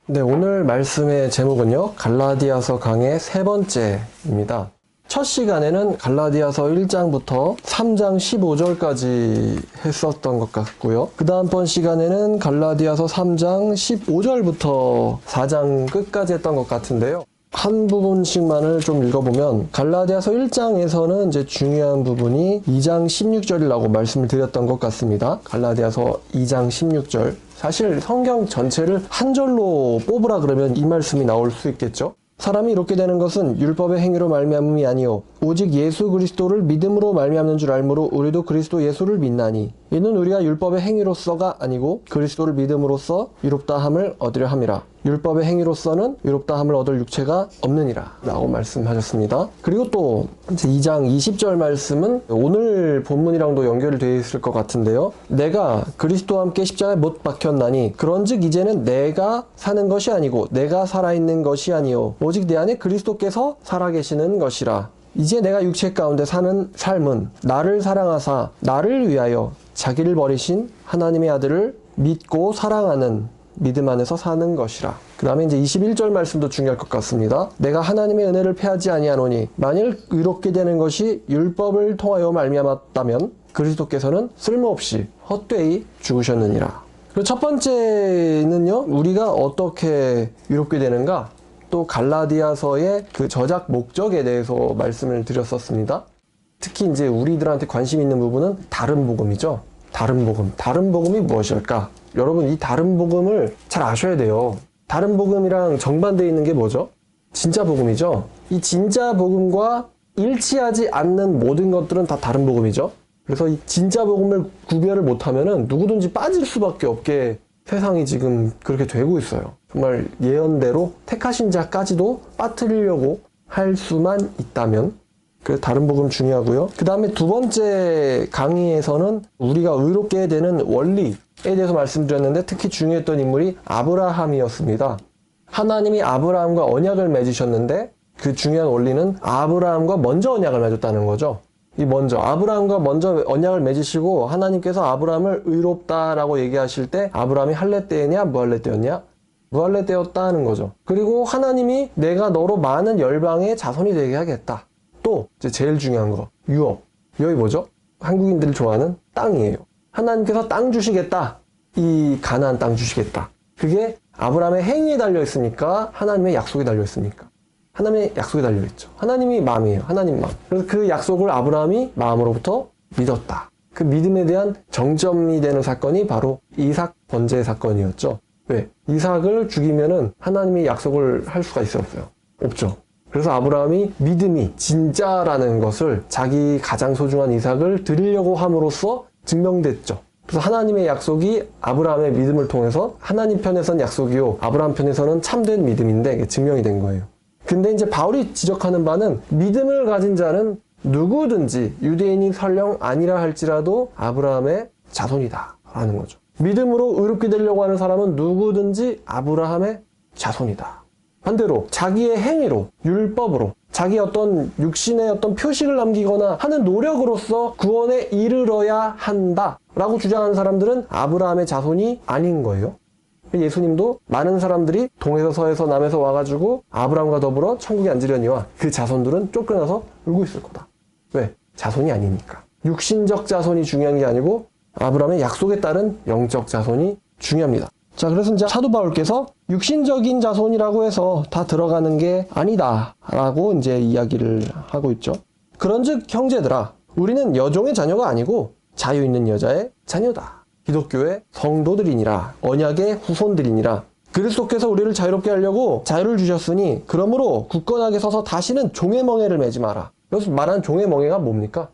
네, 오늘 말씀의 제목은요, 갈라디아서 강의 세 번째입니다. 첫 시간에는 갈라디아서 1장부터 3장 15절까지 했었던 것 같고요. 그 다음번 시간에는 갈라디아서 3장 15절부터 4장 끝까지 했던 것 같은데요. 한 부분씩만을 좀 읽어보면 갈라디아서 1장에서는 이제 중요한 부분이 2장 16절이라고 말씀을 드렸던 것 같습니다. 갈라디아서 2장 16절. 사실 성경 전체를 한 절로 뽑으라 그러면 이 말씀이 나올 수 있겠죠. 사람이 이렇게 되는 것은 율법의 행위로 말미암음이 아니요 오직 예수 그리스도를 믿음으로 말미암는 줄 알므로 우리도 그리스도 예수를 믿나니 이는 우리가 율법의 행위로서가 아니고 그리스도를 믿음으로써 유롭다함을 얻으려 함이라. 율법의 행위로서는 유롭다함을 얻을 육체가 없느니라 라고 말씀하셨습니다. 그리고 또 2장 20절 말씀은 오늘 본문이랑도 연결이 되어 있을 것 같은데요. 내가 그리스도와 함께 십자가에 못 박혔나니 그런즉 이제는 내가 사는 것이 아니고 내가 살아있는 것이 아니요 오직 내 안에 그리스도께서 살아계시는 것이라. 이제 내가 육체 가운데 사는 삶은 나를 사랑하사 나를 위하여 자기를 버리신 하나님의 아들을 믿고 사랑하는 믿음 안에서 사는 것이라. 그 다음에 이제 21절 말씀도 중요할 것 같습니다. 내가 하나님의 은혜를 패하지 아니하노니 만일 의롭게 되는 것이 율법을 통하여 말미암았다면 그리스도께서는 쓸모없이 헛되이 죽으셨느니라. 그리고 첫 번째는요, 우리가 어떻게 의롭게 되는가? 또 갈라디아서의 그 저작 목적에 대해서 말씀을 드렸었습니다. 특히 이제 우리들한테 관심 있는 부분은 다른 복음이죠. 다른 복음. 다른 복음이 무엇일까? 여러분, 이 다른 복음을 잘 아셔야 돼요. 다른 복음이랑 정반대에 있는 게 뭐죠? 진짜 복음이죠. 이 진짜 복음과 일치하지 않는 모든 것들은 다 다른 복음이죠. 그래서 이 진짜 복음을 구별을 못하면은 누구든지 빠질 수밖에 없게 세상이 지금 그렇게 되고 있어요. 정말 예언대로 택하신 자까지도 빠뜨리려고 할 수만 있다면. 그래서 다른 복음 중요하고요. 그 다음에 두 번째 강의에서는 우리가 의롭게 되는 원리에 대해서 말씀드렸는데 특히 중요했던 인물이 아브라함이었습니다. 하나님이 아브라함과 언약을 맺으셨는데 그 중요한 원리는 아브라함과 먼저 언약을 맺었다는 거죠. 아브라함과 먼저 언약을 맺으시고 하나님께서 아브라함을 의롭다라고 얘기하실 때 아브라함이 할례 때였냐 무할례 때였냐? 무할례 때였다는 거죠. 그리고 하나님이 내가 너로 많은 열방의 자손이 되게 하겠다. 또 이제 제일 중요한 거, 유업. 여기 뭐죠? 한국인들이 좋아하는 땅이에요. 하나님께서 땅 주시겠다. 이 가나안 땅 주시겠다. 그게 아브라함의 행위에 달려 있으니까 하나님의 약속에 달려 있으니까. 하나님의 약속에 달려 있죠. 하나님이 마음이에요. 하나님 마음. 그래서 그 약속을 아브라함이 마음으로부터 믿었다. 그 믿음에 대한 정점이 되는 사건이 바로 이삭 번제 사건이었죠. 왜? 이삭을 죽이면은 하나님이 약속을 할 수가 있었어요? 없죠. 그래서 아브라함이 믿음이 진짜라는 것을 자기 가장 소중한 이삭을 드리려고 함으로써 증명됐죠. 그래서 하나님의 약속이 아브라함의 믿음을 통해서 하나님 편에서는 약속이요 아브라함 편에서는 참된 믿음인데 증명이 된 거예요. 근데 이제 바울이 지적하는 바는 믿음을 가진 자는 누구든지 유대인이 설령 아니라 할지라도 아브라함의 자손이다 라는 거죠. 믿음으로 의롭게 되려고 하는 사람은 누구든지 아브라함의 자손이다. 반대로 자기의 행위로, 율법으로, 자기 어떤 육신의 어떤 표식을 남기거나 하는 노력으로서 구원에 이르러야 한다 라고 주장하는 사람들은 아브라함의 자손이 아닌 거예요. 예수님도 많은 사람들이 동에서 서에서 남에서 와가지고 아브라함과 더불어 천국에 앉으려니와 그 자손들은 쫓겨나서 울고 있을 거다. 왜? 자손이 아니니까. 육신적 자손이 중요한 게 아니고 아브라함의 약속에 따른 영적 자손이 중요합니다. 자, 그래서 이제 사도 바울께서 육신적인 자손이라고 해서 다 들어가는 게 아니다 라고 이제 이야기를 하고 있죠. 그런즉 형제들아, 우리는 여종의 자녀가 아니고 자유 있는 여자의 자녀다. 기독교의 성도들이니라, 언약의 후손들이니라. 그리스도께서 우리를 자유롭게 하려고 자유를 주셨으니 그러므로 굳건하게 서서 다시는 종의 멍에를 매지 마라. 여기서 말하는 종의 멍에가 뭡니까?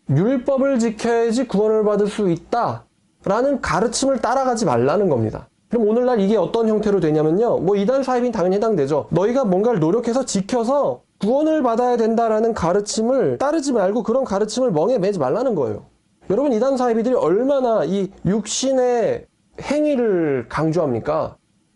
율법을 지켜야지 구원을 받을 수 있다 라는 가르침을 따라가지 말라는 겁니다. 그럼 오늘날 이게 어떤 형태로 되냐면요, 이단 사입인 당연히 해당되죠. 너희가 뭔가를 노력해서 지켜서 구원을 받아야 된다라는 가르침을 따르지 말고 그런 가르침을 멍에 매지 말라는 거예요. 여러분, 이단 사이비들이 얼마나 이 육신의 행위를 강조합니까?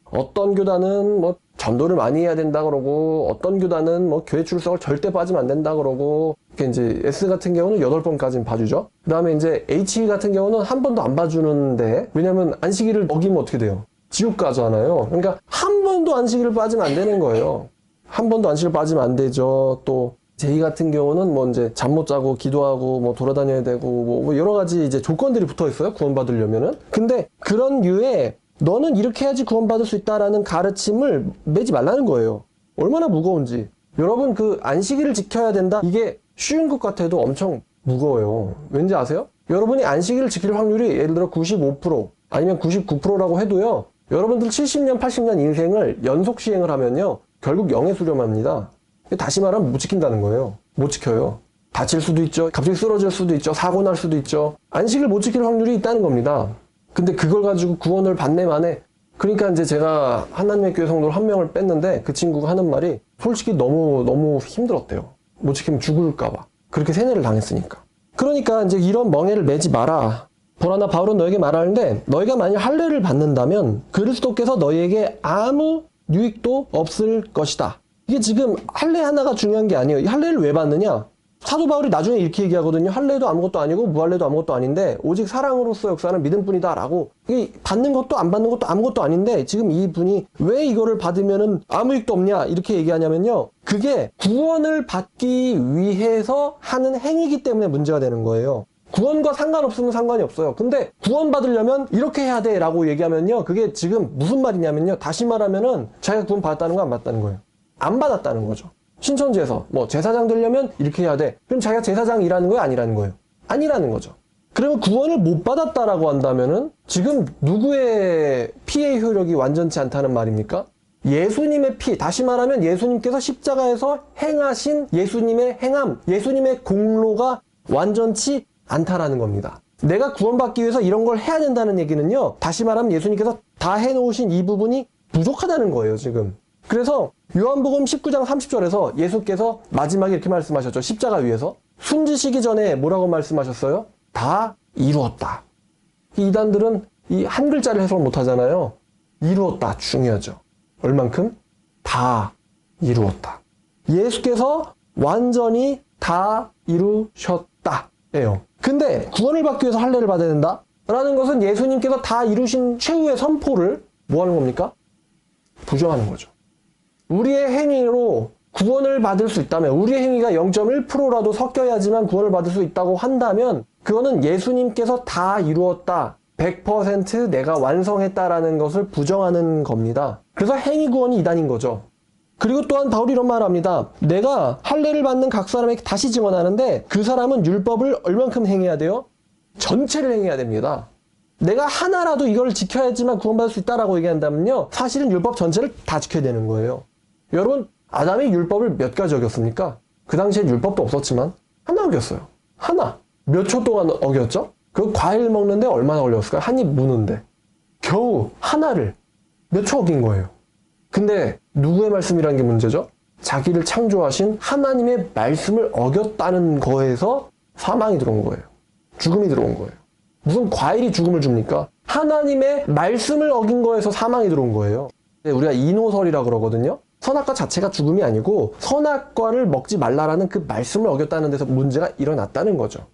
어떤 교단은 전도를 많이 해야 된다 그러고, 어떤 교단은 교회 출석을 절대 빠지면 안 된다 그러고, 이렇게 이제 S 같은 경우는 8번까지는 봐주죠. 그 다음에 이제 H 같은 경우는 한 번도 안 봐주는데, 왜냐면 안식일을 어기면 어떻게 돼요? 지옥 가잖아요. 그러니까 한 번도 안식일을 빠지면 안 되는 거예요. 한 번도 안식일 빠지면 안 되죠. 또 제이 같은 경우는 뭐 이제 잠 못 자고 기도하고 뭐 돌아다녀야 되고 뭐 여러 가지 이제 조건들이 붙어 있어요. 구원받으려면은. 근데 그런 류에 너는 이렇게 해야지 구원받을 수 있다라는 가르침을 매지 말라는 거예요. 얼마나 무거운지. 여러분 그 안식일을 지켜야 된다. 이게 쉬운 것 같아도 엄청 무거워요. 왠지 아세요? 여러분이 안식일을 지킬 확률이 예를 들어 95% 아니면 99%라고 해도요. 여러분들 70년, 80년 인생을 연속 시행을 하면요. 결국 영에 수렴합니다. 다시 말하면 못 지킨다는 거예요. 못 지켜요. 다칠 수도 있죠. 갑자기 쓰러질 수도 있죠. 사고 날 수도 있죠. 안식을 못 지킬 확률이 있다는 겁니다. 근데 그걸 가지고 구원을 받네 마네. 그러니까 이제 제가 하나님의 교회 성도 한 명을 뺐는데 그 친구가 하는 말이 솔직히 너무 힘들었대요. 못 지키면 죽을까봐. 그렇게 세뇌를 당했으니까. 그러니까 이제 이런 멍에를 매지 마라. 보라나 바울은 너에게 말하는데 너희가 만약 할례를 받는다면 그리스도께서 너희에게 아무 유익도 없을 것이다. 이게 지금 할례 하나가 중요한 게 아니에요. 이 할례를 왜 받느냐? 사도 바울이 나중에 이렇게 얘기하거든요. 할례도 아무것도 아니고 무할례도 아무것도 아닌데 오직 사랑으로서 역사는 믿음뿐이다 라고. 이게 받는 것도 안 받는 것도 아무것도 아닌데 지금 이분이 왜 이거를 받으면은 아무 이익도 없냐 이렇게 얘기하냐면요. 그게 구원을 받기 위해서 하는 행위이기 때문에 문제가 되는 거예요. 구원과 상관없으면 상관이 없어요. 근데 구원받으려면 이렇게 해야 돼 라고 얘기하면요. 그게 지금 무슨 말이냐면요. 다시 말하면은 자기가 구원 받았다는 거 안 받았다는 거예요. 안 받았다는 거죠. 신천지에서 뭐 제사장 되려면 이렇게 해야 돼. 그럼 자기가 제사장이라는 거예요? 아니라는 거예요? 아니라는 거죠. 그러면 구원을 못 받았다라고 한다면은 지금 누구의 피의 효력이 완전치 않다는 말입니까? 예수님의 피, 다시 말하면 예수님께서 십자가에서 행하신 예수님의 행함, 예수님의 공로가 완전치 않다라는 겁니다. 내가 구원받기 위해서 이런 걸 해야 된다는 얘기는요. 다시 말하면 예수님께서 다 해놓으신 이 부분이 부족하다는 거예요, 지금. 그래서 요한복음 19장 30절에서 예수께서 마지막에 이렇게 말씀하셨죠. 십자가 위에서. 숨지시기 전에 뭐라고 말씀하셨어요? 다 이루었다. 이 이단들은 이 한 글자를 해석을 못 하잖아요. 이루었다. 중요하죠. 얼만큼? 다 이루었다. 예수께서 완전히 다 이루셨다. 예요. 근데 구원을 받기 위해서 할례를 받아야 된다? 라는 것은 예수님께서 다 이루신 최후의 선포를 뭐 하는 겁니까? 부정하는 거죠. 우리의 행위로 구원을 받을 수 있다면 우리의 행위가 0.1%라도 섞여야지만 구원을 받을 수 있다고 한다면 그거는 예수님께서 다 이루었다. 100% 내가 완성했다라는 것을 부정하는 겁니다. 그래서 행위 구원이 이단인 거죠. 그리고 또한 바울이 이런 말을 합니다. 내가 할례를 받는 각 사람에게 다시 증언하는데 그 사람은 율법을 얼만큼 행해야 돼요? 전체를 행해야 됩니다. 내가 하나라도 이걸 지켜야지만 구원받을 수 있다라고 얘기한다면요. 사실은 율법 전체를 다 지켜야 되는 거예요. 여러분, 아담이 율법을 몇 가지 어겼습니까? 그 당시엔 율법도 없었지만 하나 어겼어요. 하나. 몇 초 동안 어겼죠? 그 과일 먹는데 얼마나 걸렸을까요? 한 입 무는데. 겨우 하나를 몇 초 어긴 거예요. 근데 누구의 말씀이라는 게 문제죠? 자기를 창조하신 하나님의 말씀을 어겼다는 거에서 사망이 들어온 거예요. 죽음이 들어온 거예요. 무슨 과일이 죽음을 줍니까? 하나님의 말씀을 어긴 거에서 사망이 들어온 거예요. 우리가 이노설이라 그러거든요. 선악과 자체가 죽음이 아니고 선악과를 먹지 말라라는 그 말씀을 어겼다는 데서 문제가 일어났다는 거죠.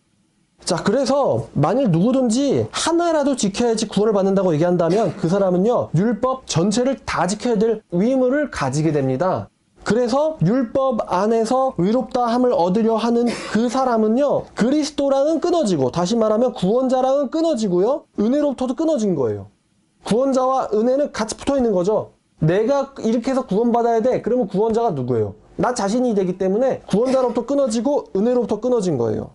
자, 그래서 만일 누구든지 하나라도 지켜야지 구원을 받는다고 얘기한다면 그 사람은요, 율법 전체를 다 지켜야 될 의무를 가지게 됩니다. 그래서 율법 안에서 의롭다함을 얻으려 하는 그 사람은요, 그리스도랑은 끊어지고, 다시 말하면 구원자랑은 끊어지고요, 은혜로부터도 끊어진 거예요. 구원자와 은혜는 같이 붙어 있는 거죠. 내가 이렇게 해서 구원받아야 돼. 그러면 구원자가 누구예요? 나 자신이 되기 때문에 구원자로부터 끊어지고 은혜로부터 끊어진 거예요.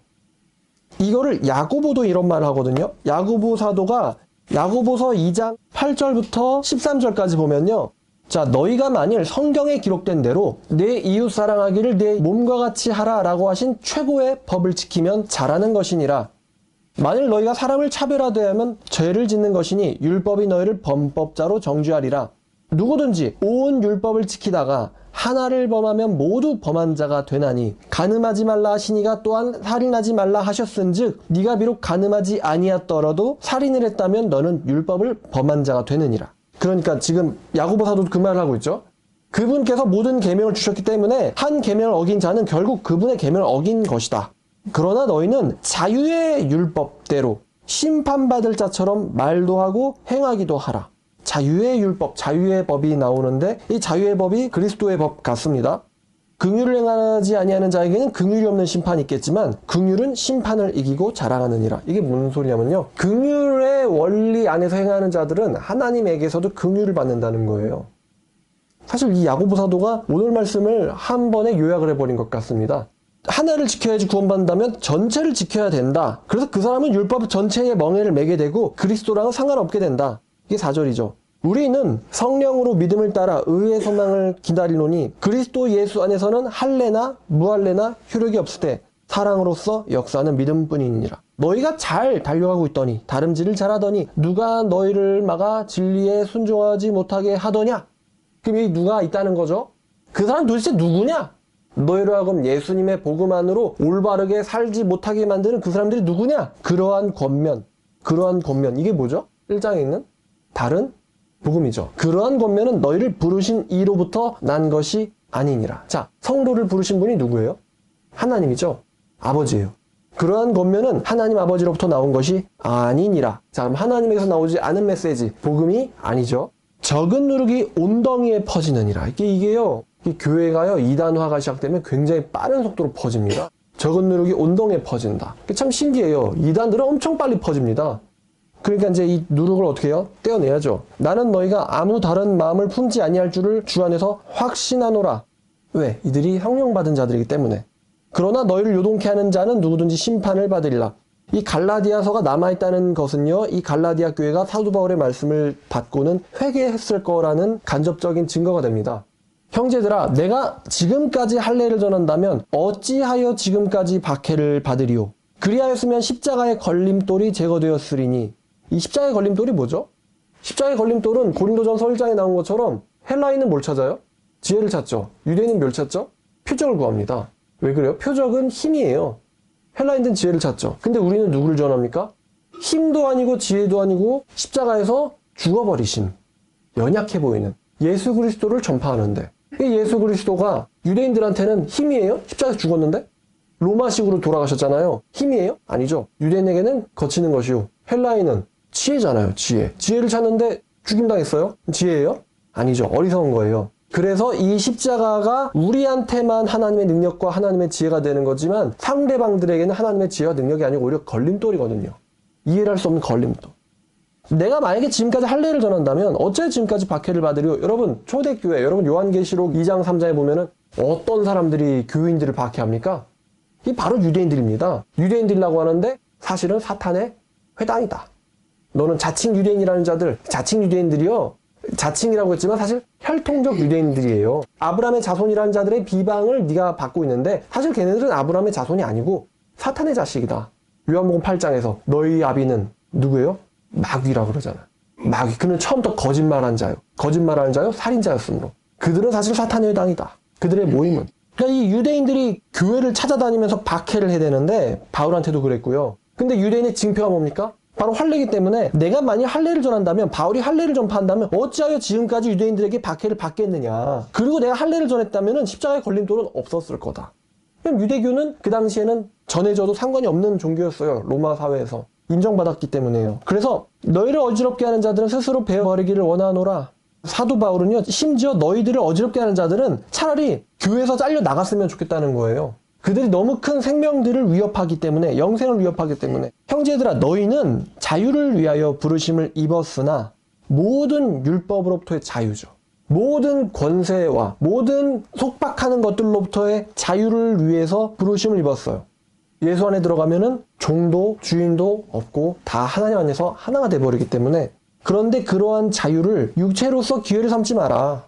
이거를 야고보도 이런 말을 하거든요. 야고보 사도가 야고보서 2장 8절부터 13절까지 보면요. 자, 너희가 만일 성경에 기록된 대로 내 이웃 사랑하기를 내 몸과 같이 하라 라고 하신 최고의 법을 지키면 잘하는 것이니라. 만일 너희가 사람을 차별하되 죄를 짓는 것이니 율법이 너희를 범법자로 정죄하리라. 누구든지 온 율법을 지키다가 하나를 범하면 모두 범한 자가 되나니 간음하지 말라 하시니가 또한 살인하지 말라 하셨은즉 네가 비록 간음하지 아니하더라도 살인을 했다면 너는 율법을 범한 자가 되느니라. 그러니까 지금 야고보 사도도 그 말을 하고 있죠. 그분께서 모든 계명을 주셨기 때문에 한 계명을 어긴 자는 결국 그분의 계명을 어긴 것이다. 그러나 너희는 자유의 율법대로 심판받을 자처럼 말도 하고 행하기도 하라. 자유의 율법, 자유의 법이 나오는데 이 자유의 법이 그리스도의 법 같습니다. 긍휼을 행하지 아니하는 자에게는 긍휼이 없는 심판이 있겠지만 긍휼은 심판을 이기고 자랑하느니라. 이게 무슨 소리냐면요. 긍휼의 원리 안에서 행하는 자들은 하나님에게서도 긍휼을 받는다는 거예요. 사실 이 야고보 사도가 오늘 말씀을 한 번에 요약을 해버린 것 같습니다. 하나를 지켜야지 구원받는다면 전체를 지켜야 된다. 그래서 그 사람은 율법 전체에 멍에를 매게 되고 그리스도랑은 상관없게 된다. 이게 4절이죠. 우리는 성령으로 믿음을 따라 의의 소망을 기다리노니 그리스도 예수 안에서는 할례나 무할례나 효력이 없을 때 사랑으로서 역사하는 믿음뿐이니라. 너희가 잘 달려가고 있더니 다름질을 잘하더니 누가 너희를 막아 진리에 순종하지 못하게 하더냐? 그럼 이 누가 있다는 거죠? 그 사람 도대체 누구냐? 너희로 하여금 예수님의 복음 안으로 올바르게 살지 못하게 만드는 그 사람들이 누구냐? 그러한 권면 이게 뭐죠? 1장에 있는 다른 복음이죠. 그러한 권면은 너희를 부르신 이로부터 난 것이 아니니라. 자, 성도를 부르신 분이 누구예요? 하나님이죠. 아버지예요. 그러한 권면은 하나님 아버지로부터 나온 것이 아니니라. 자, 그럼 하나님에게서 나오지 않은 메시지, 복음이 아니죠. 적은 누룩이 온덩이에 퍼지느니라. 이게요. 이 교회가요, 이단화가 시작되면 굉장히 빠른 속도로 퍼집니다. 적은 누룩이 온덩이에 퍼진다. 참 신기해요. 이단들은 엄청 빨리 퍼집니다. 그러니까 이제 이 누룩을 어떻게 해요? 떼어내야죠. 나는 너희가 아무 다른 마음을 품지 아니할 줄을 주 안에서 확신하노라. 왜? 이들이 형용받은 자들이기 때문에. 그러나 너희를 요동케 하는 자는 누구든지 심판을 받으리라. 이 갈라디아서가 남아있다는 것은요, 이 갈라디아 교회가 사도 바울의 말씀을 받고는 회개했을 거라는 간접적인 증거가 됩니다. 형제들아, 내가 지금까지 할례를 전한다면 어찌하여 지금까지 박해를 받으리오? 그리하였으면 십자가의 걸림돌이 제거되었으리니. 이 십자가의 걸림돌이 뭐죠? 십자가의 걸림돌은 고린도전서 1장에 나온 것처럼 헬라인은 뭘 찾아요? 지혜를 찾죠. 유대인은 뭘 찾죠? 표적을 구합니다. 왜 그래요? 표적은 힘이에요. 헬라인들은 지혜를 찾죠. 근데 우리는 누구를 전합니까? 힘도 아니고 지혜도 아니고 십자가에서 죽어버리신, 연약해 보이는 예수 그리스도를 전파하는데, 이 예수 그리스도가 유대인들한테는 힘이에요? 십자가에서 죽었는데? 로마식으로 돌아가셨잖아요. 힘이에요? 아니죠. 유대인에게는 거치는 것이요. 헬라인은 지혜잖아요. 지혜를 찾는데 죽임당했어요? 지혜예요? 아니죠. 어리석은 거예요. 그래서 이 십자가가 우리한테만 하나님의 능력과 하나님의 지혜가 되는 거지만 상대방들에게는 하나님의 지혜와 능력이 아니고 오히려 걸림돌이거든요. 이해를 할 수 없는 걸림돌. 내가 만약에 지금까지 할례를 전한다면 어째 지금까지 박해를 받으려? 여러분 초대교회, 여러분 요한계시록 2장 3장에 보면은 어떤 사람들이 교인들을 박해합니까? 이 바로 유대인들입니다. 유대인들이라고 하는데 사실은 사탄의 회당이다. 너는 자칭 유대인이라는 자들, 자칭 유대인들이요. 자칭이라고 했지만 사실 혈통적 유대인들이에요. 아브라함의 자손이라는 자들의 비방을 네가 받고 있는데 사실 걔네들은 아브라함의 자손이 아니고 사탄의 자식이다. 요한복음 8장에서 너희 아비는 누구예요? 마귀라고 그러잖아. 마귀. 그는 처음부터 거짓말한 자요. 거짓말하는 자요? 살인자였으므로. 그들은 사실 사탄의 회당이다. 그들의 모임은. 그러니까 이 유대인들이 교회를 찾아다니면서 박해를 해야 되는데 바울한테도 그랬고요. 근데 유대인의 징표가 뭡니까? 바로 할례이기 때문에 내가 만약 할례를 전한다면, 바울이 할례를 전파한다면 어찌하여 지금까지 유대인들에게 박해를 받겠느냐. 그리고 내가 할례를 전했다면 십자가의 걸림돌은 없었을 거다. 그럼 유대교는 그 당시에는 전해져도 상관이 없는 종교였어요. 로마 사회에서. 인정받았기 때문에요. 그래서 너희를 어지럽게 하는 자들은 스스로 베어버리기를 원하노라. 사도 바울은요, 심지어 너희들을 어지럽게 하는 자들은 차라리 교회에서 잘려 나갔으면 좋겠다는 거예요. 그들이 너무 큰 생명들을 위협하기 때문에, 영생을 위협하기 때문에. 형제들아, 너희는 자유를 위하여 부르심을 입었으나 모든 율법으로부터의 자유죠. 모든 권세와 모든 속박하는 것들로부터의 자유를 위해서 부르심을 입었어요. 예수 안에 들어가면은 종도 주인도 없고 다 하나님 안에서 하나가 돼버리기 때문에. 그런데 그러한 자유를 육체로서 기회를 삼지 마라.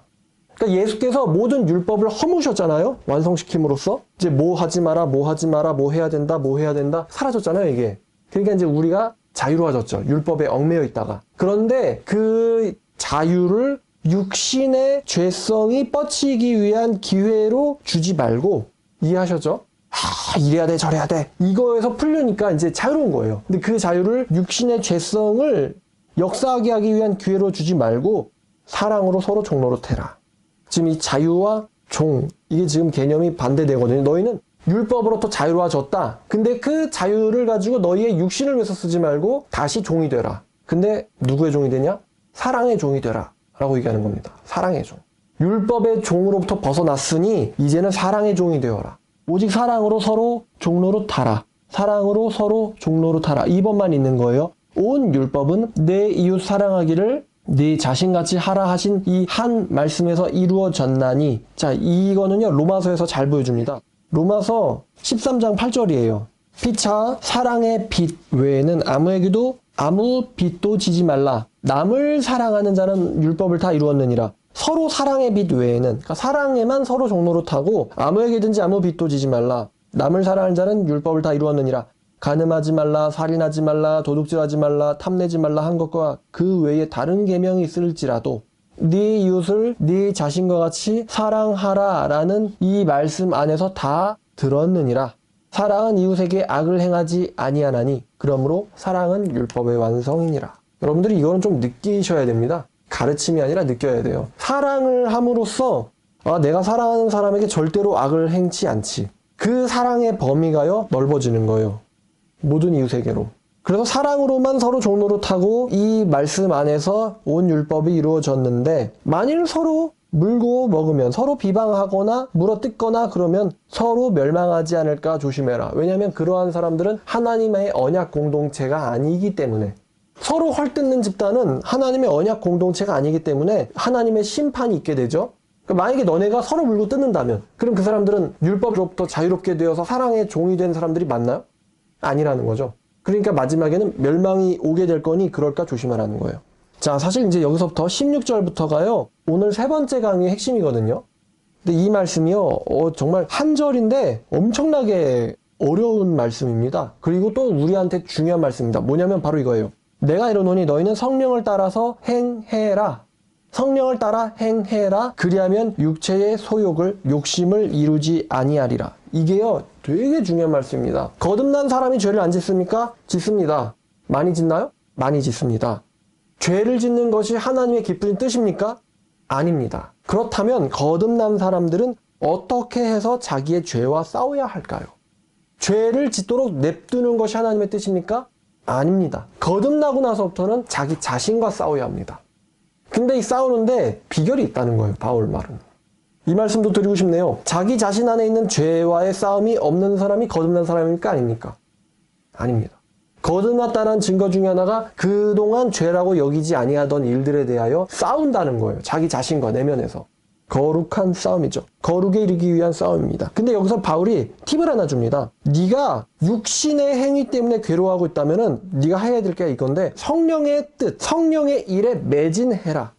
그러니까 예수께서 모든 율법을 허무셨잖아요. 완성시킴으로써 이제 뭐 하지 마라, 뭐 하지 마라, 뭐 해야 된다, 뭐 해야 된다 사라졌잖아요, 이게. 그러니까 이제 우리가 자유로워졌죠. 율법에 얽매여 있다가. 그런데 그 자유를 육신의 죄성이 뻗치기 위한 기회로 주지 말고, 이해하셨죠? 이래야 돼, 저래야 돼. 이거에서 풀려니까 이제 자유로운 거예요. 근데 그 자유를 육신의 죄성을 역사하게 하기 위한 기회로 주지 말고 사랑으로 서로 종로로 태라. 지금 이 자유와 종, 이게 지금 개념이 반대되거든요. 너희는 율법으로부터 자유로워졌다. 근데 그 자유를 가지고 너희의 육신을 위해서 쓰지 말고 다시 종이 되라. 근데 누구의 종이 되냐? 사랑의 종이 되라 라고 얘기하는 겁니다. 사랑의 종. 율법의 종으로부터 벗어났으니 이제는 사랑의 종이 되어라. 오직 사랑으로 서로 종노릇하라. 사랑으로 서로 종노릇하라. 2번만 있는 거예요. 온 율법은 내 이웃 사랑하기를 네 자신같이 하라 하신 이 한 말씀에서 이루어졌나니. 자, 이거는요 로마서에서 잘 보여줍니다. 로마서 13장 8절이에요. 피차 사랑의 빛 외에는 아무에게도 아무 빛도 지지 말라. 남을 사랑하는 자는 율법을 다 이루었느니라. 서로 사랑의 빛 외에는, 그러니까 사랑에만 서로 종노릇하고 아무에게든지 아무 빛도 지지 말라. 남을 사랑하는 자는 율법을 다 이루었느니라. 간음하지 말라, 살인하지 말라, 도둑질하지 말라, 탐내지 말라 한 것과 그 외에 다른 계명이 있을지라도 네 이웃을 네 자신과 같이 사랑하라 라는 이 말씀 안에서 다 들었느니라. 사랑은 이웃에게 악을 행하지 아니하나니 그러므로 사랑은 율법의 완성이니라. 여러분들이 이거는 좀 느끼셔야 됩니다. 가르침이 아니라 느껴야 돼요. 사랑을 함으로써 내가 사랑하는 사람에게 절대로 악을 행치 않지. 그 사랑의 범위가요 넓어지는 거예요. 모든 이웃에게로. 그래서 사랑으로만 서로 종노릇하고 이 말씀 안에서 온 율법이 이루어졌는데 만일 서로 물고 먹으면 서로 비방하거나 물어뜯거나 그러면 서로 멸망하지 않을까 조심해라. 왜냐하면 그러한 사람들은 하나님의 언약 공동체가 아니기 때문에. 서로 헐뜯는 집단은 하나님의 언약 공동체가 아니기 때문에 하나님의 심판이 있게 되죠. 그러니까 만약에 너네가 서로 물고 뜯는다면 그럼 그 사람들은 율법으로부터 자유롭게 되어서 사랑의 종이 된 사람들이 맞나요? 아니라는 거죠. 그러니까 마지막에는 멸망이 오게 될 거니 그럴까 조심하라는 거예요. 자, 사실 이제 여기서부터 16절부터가요 오늘 세 번째 강의의 핵심이거든요. 근데 이 말씀이요 정말 한 절인데 엄청나게 어려운 말씀입니다. 그리고 또 우리한테 중요한 말씀입니다. 뭐냐면 바로 이거예요. 내가 이르노니 너희는 성령을 따라서 행해라. 성령을 따라 행해라. 그리하면 육체의 소욕을 욕심을 이루지 아니하리라. 이게요 되게 중요한 말씀입니다. 거듭난 사람이 죄를 안 짓습니까? 짓습니다. 많이 짓나요? 많이 짓습니다. 죄를 짓는 것이 하나님의 기쁘신 뜻입니까? 아닙니다. 그렇다면 거듭난 사람들은 어떻게 해서 자기의 죄와 싸워야 할까요? 죄를 짓도록 냅두는 것이 하나님의 뜻입니까? 아닙니다. 거듭나고 나서부터는 자기 자신과 싸워야 합니다. 근데 이 싸우는데 비결이 있다는 거예요. 바울 말은. 이 말씀도 드리고 싶네요. 자기 자신 안에 있는 죄와의 싸움이 없는 사람이 거듭난 사람입니까? 아닙니까? 아닙니다. 거듭났다는 증거 중에 하나가 그동안 죄라고 여기지 아니하던 일들에 대하여 싸운다는 거예요. 자기 자신과 내면에서. 거룩한 싸움이죠. 거룩에 이르기 위한 싸움입니다. 근데 여기서 바울이 팁을 하나 줍니다. 네가 육신의 행위 때문에 괴로워하고 있다면은 네가 해야 될 게 이건데 성령의 뜻, 성령의 일에 매진해라.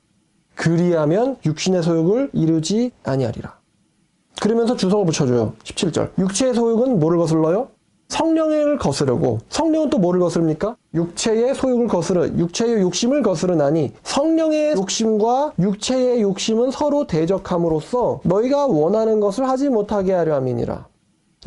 그리하면 육신의 소욕을 이루지 아니하리라. 그러면서 주석을 붙여줘요. 17절. 육체의 소욕은 뭐를 거슬러요? 성령을 거스르고 성령은 또 뭐를 거스릅니까? 육체의 소욕을 육체의 욕심을 거스르나니 성령의 욕심과 육체의 욕심은 서로 대적함으로써 너희가 원하는 것을 하지 못하게 하려 함이니라.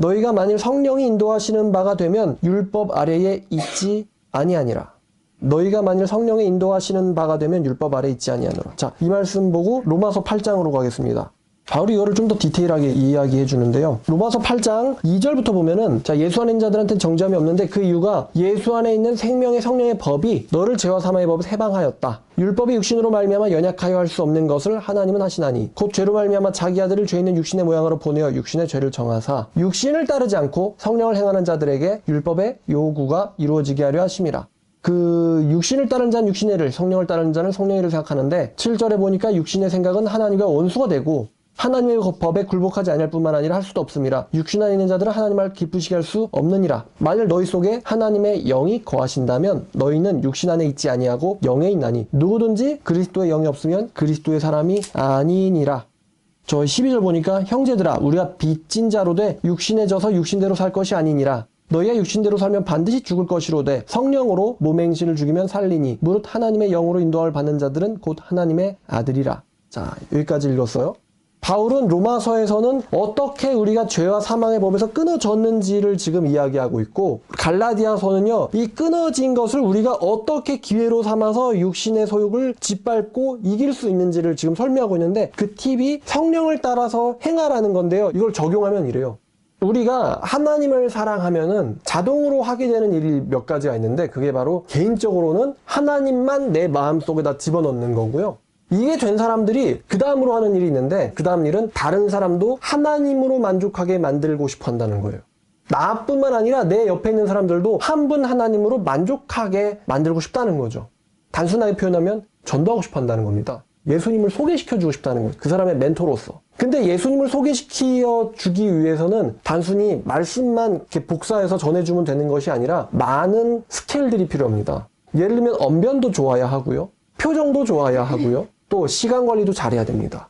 너희가 만일 성령이 인도하시는 바가 되면 율법 아래에 있지 아니하니라. 너희가 만일 성령의 인도하시는 바가 되면 율법 아래에 있지 아니하노라. 자, 이 말씀 보고 로마서 8장으로 가겠습니다. 바울이 이거를 좀 더 디테일하게 이야기해 주는데요. 로마서 8장 2절부터 보면은 예수 안에 있는 자들한테는 정죄함이 없는데 그 이유가 예수 안에 있는 생명의 성령의 법이 너를 죄와 사망의 법에서 해방하였다. 율법이 육신으로 말미암아 연약하여 할 수 없는 것을 하나님은 하시나니 곧 죄로 말미암아 자기 아들을 죄 있는 육신의 모양으로 보내어 육신의 죄를 정하사 육신을 따르지 않고 성령을 행하는 자들에게 율법의 요구가 이루어지게 하려 하심이라. 그 육신을 따르는 자는 육신의 일, 성령을 따르는 자는 성령의 일을 생각하는데 7절에 보니까 육신의 생각은 하나님과 원수가 되고 하나님의 법에 굴복하지 아니할 뿐만 아니라 할 수도 없음이라. 육신 안에 있는 자들은 하나님을 기쁘시게 할 수 없느니라. 만일 너희 속에 하나님의 영이 거하신다면 너희는 육신 안에 있지 아니하고 영에 있나니 누구든지 그리스도의 영이 없으면 그리스도의 사람이 아니니라. 저 12절 보니까 형제들아 우리가 빚진 자로 돼 육신에 져서 육신대로 살 것이 아니니라. 너희가 육신대로 살면 반드시 죽을 것이로되 성령으로 몸의 행실을 죽이면 살리니 무릇 하나님의 영으로 인도함을 받는 자들은 곧 하나님의 아들이라. 자, 여기까지 읽었어요. 바울은 로마서에서는 어떻게 우리가 죄와 사망의 법에서 끊어졌는지를 지금 이야기하고 있고 갈라디아서는요 이 끊어진 것을 우리가 어떻게 기회로 삼아서 육신의 소욕을 짓밟고 이길 수 있는지를 지금 설명하고 있는데 그 팁이 성령을 따라서 행하라는 건데요. 이걸 적용하면 이래요. 우리가 하나님을 사랑하면은 자동으로 하게 되는 일이 몇 가지가 있는데, 그게 바로 개인적으로는 하나님만 내 마음속에다 집어넣는 거고요. 이게 된 사람들이 그 다음으로 하는 일이 있는데, 그 다음 일은 다른 사람도 하나님으로 만족하게 만들고 싶어 한다는 거예요. 나뿐만 아니라 내 옆에 있는 사람들도 한 분 하나님으로 만족하게 만들고 싶다는 거죠. 단순하게 표현하면 전도하고 싶어 한다는 겁니다. 예수님을 소개시켜주고 싶다는 거예요. 그 사람의 멘토로서. 근데 예수님을 소개시켜주기 위해서는 단순히 말씀만 이렇게 복사해서 전해주면 되는 것이 아니라 많은 스케일들이 필요합니다. 예를 들면 언변도 좋아야 하고요. 표정도 좋아야 하고요. 또 시간 관리도 잘해야 됩니다.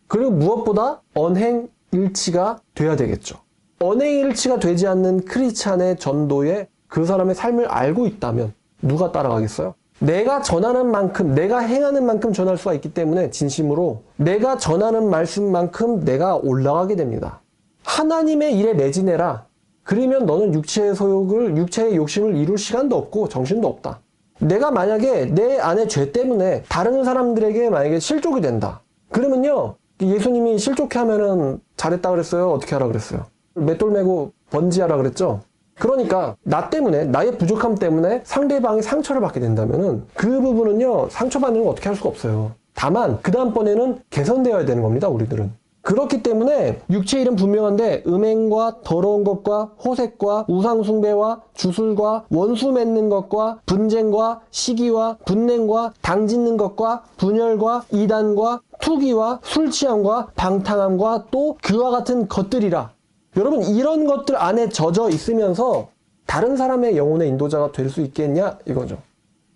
그리고 무엇보다 언행일치가 돼야 되겠죠. 언행일치가 되지 않는 크리스찬의 전도에 그 사람의 삶을 알고 있다면 누가 따라가겠어요? 내가 전하는 만큼, 내가 행하는 만큼 전할 수가 있기 때문에 진심으로 내가 전하는 말씀만큼 내가 올라가게 됩니다. 하나님의 일에 매진해라. 그러면 너는 육체의 소욕을, 육체의 욕심을 이룰 시간도 없고 정신도 없다. 내가 만약에 내 안의 죄 때문에 다른 사람들에게 만약에 실족이 된다. 그러면요, 예수님이 실족해 하면은 잘했다 그랬어요? 어떻게 하라 그랬어요? 맷돌 메고 번지하라 그랬죠? 그러니까 나 때문에, 나의 부족함 때문에 상대방이 상처를 받게 된다면은 그 부분은요, 상처받는 건 어떻게 할 수가 없어요. 다만 그 다음번에는 개선되어야 되는 겁니다, 우리들은. 그렇기 때문에 육체의 일은 분명한데 음행과 더러운 것과 호색과 우상숭배와 주술과 원수 맺는 것과 분쟁과 시기와 분냉과 당짓는 것과 분열과 이단과 투기와 술취함과 방탕함과 또 그와 같은 것들이라. 여러분, 이런 것들 안에 젖어 있으면서 다른 사람의 영혼의 인도자가 될 수 있겠냐 이거죠.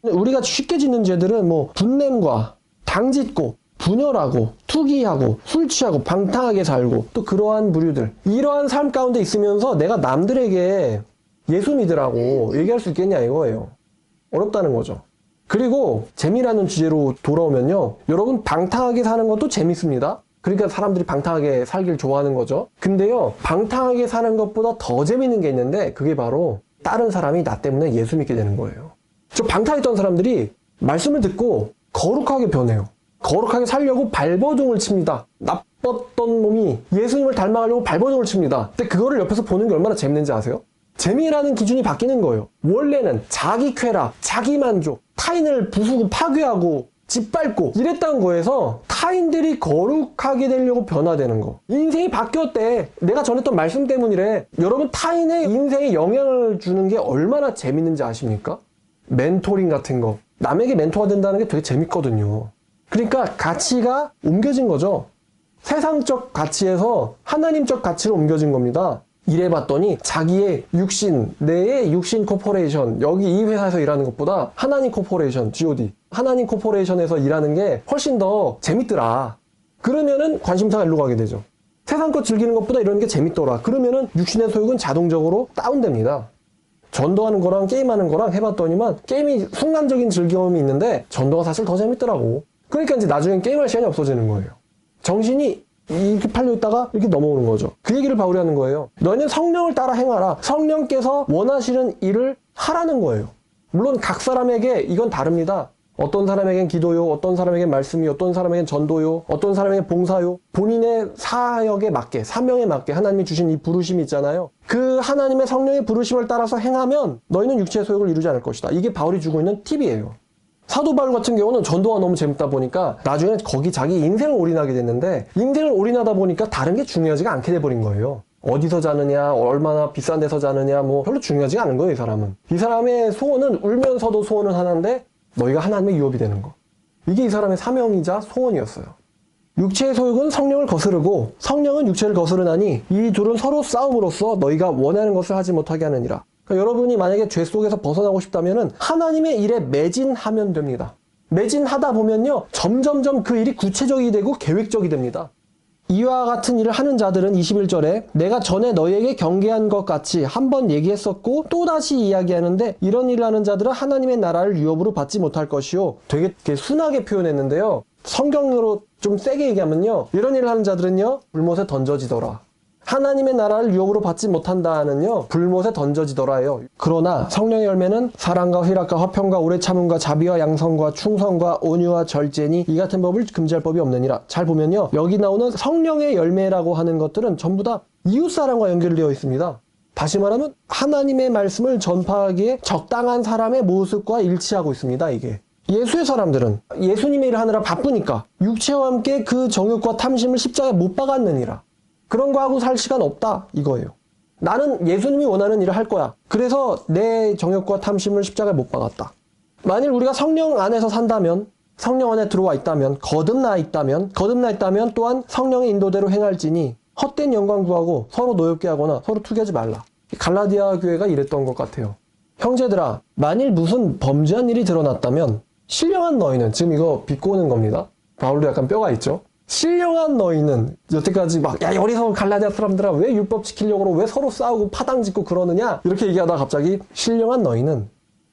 우리가 쉽게 짓는 죄들은 뭐 분냄과 당짓고 분열하고 투기하고 술 취하고 방탕하게 살고 또 그러한 부류들, 이러한 삶 가운데 있으면서 내가 남들에게 예수 믿으라고 얘기할 수 있겠냐 이거예요. 어렵다는 거죠. 그리고 재미라는 주제로 돌아오면요, 여러분, 방탕하게 사는 것도 재밌습니다. 그러니까 사람들이 방탕하게 살길 좋아하는 거죠. 근데요, 방탕하게 사는 것보다 더 재밌는 게 있는데 그게 바로 다른 사람이 나 때문에 예수 믿게 되는 거예요. 저 방탕했던 사람들이 말씀을 듣고 거룩하게 변해요. 거룩하게 살려고 발버둥을 칩니다. 나빴던 놈이 예수님을 닮아가려고 발버둥을 칩니다. 근데 그거를 옆에서 보는 게 얼마나 재밌는지 아세요? 재미라는 기준이 바뀌는 거예요. 원래는 자기 쾌락, 자기 만족, 타인을 부수고 파괴하고 짓밟고 이랬던 거에서 타인들이 거룩하게 되려고 변화되는 거. 인생이 바뀌었대. 내가 전했던 말씀 때문이래. 여러분, 타인의 인생에 영향을 주는 게 얼마나 재밌는지 아십니까? 멘토링 같은 거. 남에게 멘토가 된다는 게 되게 재밌거든요. 그러니까 가치가 옮겨진 거죠. 세상적 가치에서 하나님적 가치로 옮겨진 겁니다. 이래봤더니 자기의 육신, 내의 육신 코퍼레이션, 여기 이 회사에서 일하는 것보다 하나님 코퍼레이션, GOD, 하나님 코퍼레이션에서 일하는 게 훨씬 더 재밌더라. 그러면은 관심사가 일로 가게 되죠. 세상 것 즐기는 것보다 이런 게 재밌더라. 그러면은 육신의 소욕은 자동적으로 다운됩니다. 전도하는 거랑 게임하는 거랑 해봤더니만 게임이 순간적인 즐거움이 있는데 전도가 사실 더 재밌더라고. 그러니까 이제 나중엔 게임할 시간이 없어지는 거예요. 정신이 이렇게 팔려 있다가 이렇게 넘어오는 거죠. 그 얘기를 바울이 하는 거예요. 너희는 성령을 따라 행하라. 성령께서 원하시는 일을 하라는 거예요. 물론 각 사람에게 이건 다릅니다. 어떤 사람에겐 기도요, 어떤 사람에겐 말씀이요, 어떤 사람에겐 전도요, 어떤 사람에겐 봉사요. 본인의 사역에 맞게, 사명에 맞게 하나님이 주신 이 부르심이 있잖아요. 그 하나님의 성령의 부르심을 따라서 행하면 너희는 육체의 소욕을 이루지 않을 것이다. 이게 바울이 주고 있는 팁이에요. 사도 바울 같은 경우는 전도가 너무 재밌다 보니까 나중에 거기 자기 인생을 올인하게 됐는데, 인생을 올인하다 보니까 다른 게 중요하지가 않게 돼버린 거예요. 어디서 자느냐, 얼마나 비싼 데서 자느냐, 뭐 별로 중요하지가 않은 거예요, 이 사람은. 이 사람의 소원은 울면서도 소원은 하나인데 너희가 하나님의 유업이 되는 거. 이게 이 사람의 사명이자 소원이었어요. 육체의 소욕은 성령을 거스르고 성령은 육체를 거스르나니 이 둘은 서로 싸움으로써 너희가 원하는 것을 하지 못하게 하느니라. 그러니까 여러분이 만약에 죄 속에서 벗어나고 싶다면 하나님의 일에 매진하면 됩니다. 매진하다 보면요, 점점점 그 일이 구체적이 되고 계획적이 됩니다. 이와 같은 일을 하는 자들은 21절에 내가 전에 너희에게 경계한 것 같이 한 번 얘기했었고 또다시 이야기하는데, 이런 일을 하는 자들은 하나님의 나라를 유업으로 받지 못할 것이요. 되게 순하게 표현했는데요, 성경으로 좀 세게 얘기하면요, 이런 일을 하는 자들은요 불못에 던져지더라. 하나님의 나라를 유업으로 받지 못한다는요, 불못에 던져지더라요. 그러나 성령의 열매는 사랑과 희락과 화평과 오래 참음과 자비와 양성과 충성과 온유와 절제니 이 같은 법을 금지할 법이 없느니라. 잘 보면요, 여기 나오는 성령의 열매라고 하는 것들은 전부 다 이웃사랑과 연결되어 있습니다. 다시 말하면 하나님의 말씀을 전파하기에 적당한 사람의 모습과 일치하고 있습니다. 이게 예수의 사람들은 예수님의 일을 하느라 바쁘니까 육체와 함께 그 정욕과 탐심을 십자가에 못 박았느니라. 그런 거 하고 살 시간 없다 이거예요. 나는 예수님이 원하는 일을 할 거야. 그래서 내 정욕과 탐심을 십자가에 못 박았다. 만일 우리가 성령 안에서 산다면, 성령 안에 들어와 있다면, 거듭나 있다면 또한 성령의 인도대로 행할지니 헛된 영광 구하고 서로 노엽게 하거나 서로 투기하지 말라. 갈라디아 교회가 이랬던 것 같아요. 형제들아, 만일 무슨 범죄한 일이 드러났다면 신령한 너희는, 지금 이거 비꼬는 겁니다. 바울도 약간 뼈가 있죠. 신령한 너희는 여태까지 막, 야, 어리석은 갈라디아 사람들아, 왜 율법 지키려고 왜 서로 싸우고 파당 짓고 그러느냐, 이렇게 얘기하다가 갑자기 신령한 너희는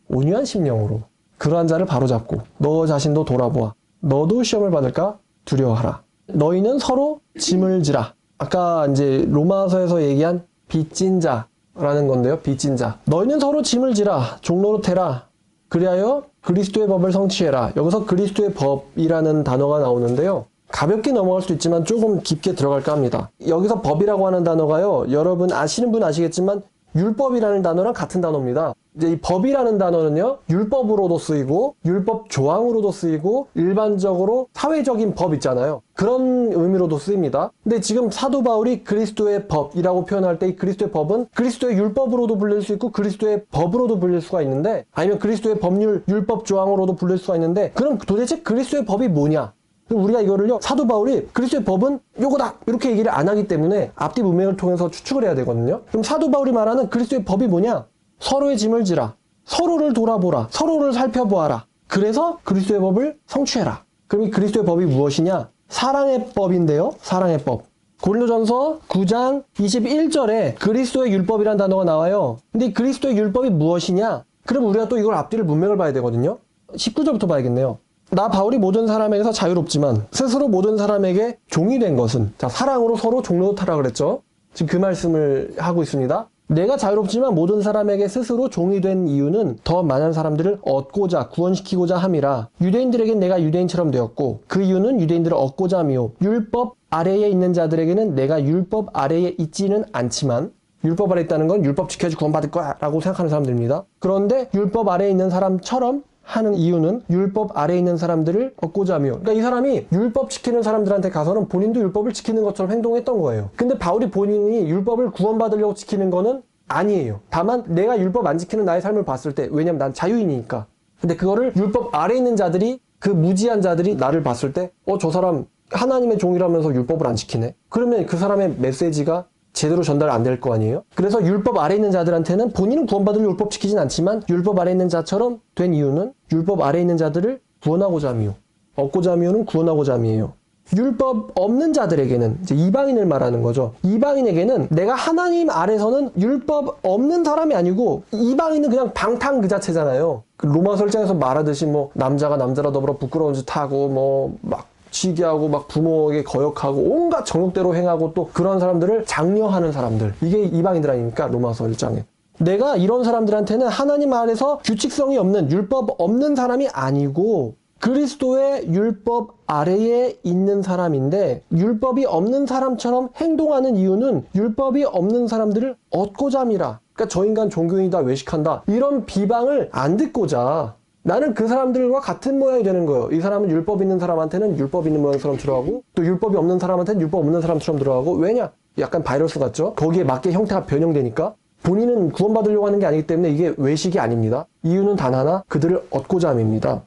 온유한 심령으로 그러한 자를 바로잡고 너 자신도 돌아보아. 너도 시험을 받을까 두려워하라. 너희는 서로 짐을 지라. 아까 이제 로마서에서 얘기한 빚진 자라는 건데요. 빚진 자. 너희는 서로 짐을 지라. 종로로 태라. 그리하여 그리스도의 법을 성취해라. 여기서 그리스도의 법이라는 단어가 나오는데요. 가볍게 넘어갈 수도 있지만 조금 깊게 들어갈까 합니다. 여기서 법이라고 하는 단어가요, 여러분 아시는 분 아시겠지만 율법이라는 단어랑 같은 단어입니다. 이제 이 법이라는 단어는요, 율법으로도 쓰이고 율법 조항으로도 쓰이고 일반적으로 사회적인 법 있잖아요. 그런 의미로도 쓰입니다. 근데 지금 사도 바울이 그리스도의 법이라고 표현할 때 이 그리스도의 법은 그리스도의 율법으로도 불릴 수 있고 그리스도의 법으로도 불릴 수가 있는데, 아니면 그리스도의 법률 율법 조항으로도 불릴 수가 있는데, 그럼 도대체 그리스도의 법이 뭐냐? 우리가 이거를요, 사도 바울이 그리스도의 법은 요거다 이렇게 얘기를 안 하기 때문에 앞뒤 문맥을 통해서 추측을 해야 되거든요. 그럼 사도 바울이 말하는 그리스도의 법이 뭐냐? 서로의 짐을 지라. 서로를 돌아보라. 서로를 살펴보아라. 그래서 그리스도의 법을 성취해라. 그럼 이 그리스도의 법이 무엇이냐? 사랑의 법인데요. 사랑의 법. 고린도전서 9장 21절에 그리스도의 율법이라는 단어가 나와요. 근데 이 그리스도의 율법이 무엇이냐? 그럼 우리가 또 이걸 앞뒤를 문맥을 봐야 되거든요. 19절부터 봐야겠네요. 나 바울이 모든 사람에게서 자유롭지만 스스로 모든 사람에게 종이 된 것은, 자, 사랑으로 서로 종로 타라 그랬죠. 지금 그 말씀을 하고 있습니다. 내가 자유롭지만 모든 사람에게 스스로 종이 된 이유는 더 많은 사람들을 얻고자 구원시키고자 함이라. 유대인들에겐 내가 유대인처럼 되었고 그 이유는 유대인들을 얻고자 함이요, 율법 아래에 있는 자들에게는 내가 율법 아래에 있지는 않지만, 율법 아래에 있다는 건 율법 지켜야지 구원받을 거야 라고 생각하는 사람들입니다. 그런데 율법 아래에 있는 사람처럼 하는 이유는 율법 아래에 있는 사람들을 얻고자 하며, 그러니까 이 사람이 율법 지키는 사람들한테 가서는 본인도 율법을 지키는 것처럼 행동했던 거예요. 근데 바울이 본인이 율법을 구원받으려고 지키는 거는 아니에요. 다만 내가 율법 안 지키는 나의 삶을 봤을 때, 왜냐면 난 자유인이니까. 근데 그거를 율법 아래에 있는 자들이, 그 무지한 자들이 나를 봤을 때, 저 사람 하나님의 종이라면서 율법을 안 지키네? 그러면 그 사람의 메시지가 제대로 전달 안 될 거 아니에요? 그래서 율법 아래에 있는 자들한테는 본인은 구원받을 율법 지키진 않지만 율법 아래에 있는 자처럼 된 이유는 율법 아래에 있는 자들을 구원하고자 함이요, 얻고자 함이요는 구원하고자 함이에요. 율법 없는 자들에게는, 이제 이방인을 말하는 거죠. 이방인에게는 내가 하나님 아래서는 율법 없는 사람이 아니고, 이방인은 그냥 방탕 그 자체잖아요. 그 로마서 1장에서 말하듯이 뭐 남자가 남자라 더불어 부끄러운 짓 하고 막 취기하고 막 부모에게 거역하고 온갖 정욕대로 행하고 또 그런 사람들을 장려하는 사람들, 이게 이방인들 아닙니까? 로마서 1장에. 내가 이런 사람들한테는 하나님 아래서 규칙성이 없는, 율법 없는 사람이 아니고 그리스도의 율법 아래에 있는 사람인데, 율법이 없는 사람처럼 행동하는 이유는 율법이 없는 사람들을 얻고자 함이라. 그러니까 저 인간 종교인이다, 외식한다, 이런 비방을 안 듣고자 나는 그 사람들과 같은 모양이 되는 거예요. 이 사람은 율법 있는 사람한테는 율법 있는 모양처럼 들어가고, 또 율법이 없는 사람한테는 율법 없는 사람처럼 들어가고. 왜냐? 약간 바이러스 같죠? 거기에 맞게 형태가 변형되니까. 본인은 구원받으려고 하는 게 아니기 때문에 이게 외식이 아닙니다. 이유는 단 하나, 그들을 얻고자 함입니다.